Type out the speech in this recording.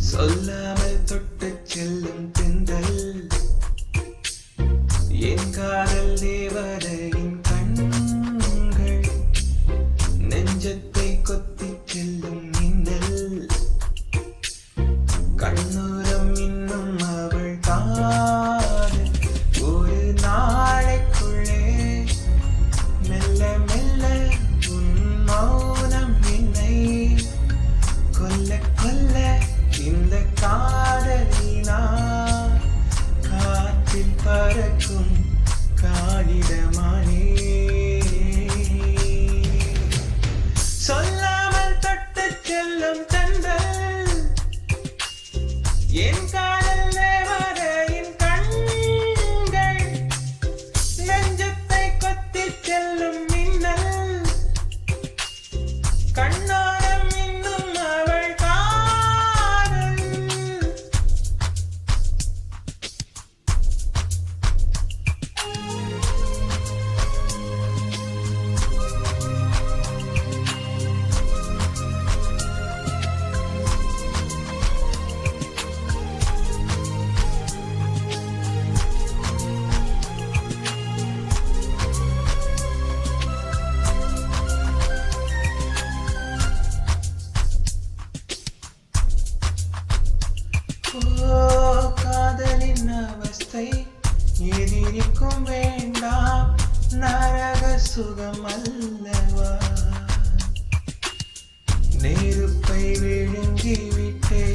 சொல்லாமல் தொட்டு செல்லும் தென்றல் என் காதல் தேவதையின் கண்கள் நெஞ்சத்தை கொத்தி செல்லும் மின்னல் கண்ணூரம் இன்னும் அவள் காதல் ஒரு நாளைக்குள்ளே மெல்ல மெல்ல உன் மௌனம் என்னை கொல்ல கொல்ல இந்த காதலினா காற்றில் பறக்கும் காகிதமானே சொல்லாமல் தொட்டு செல்லும் தென்றல் என் காதல் தேவதையின் கண்கள் நெஞ்சத்தை கொத்தி செல்லும் மின்னல் கண்ணோரம் இன்னும் அவள் காதல் காதலின் அவஸ்தை எதிரிக்கும் வேண்டாம் நரக சுகம் அல்லவா நெருப்பை விழுங்கி விட்டே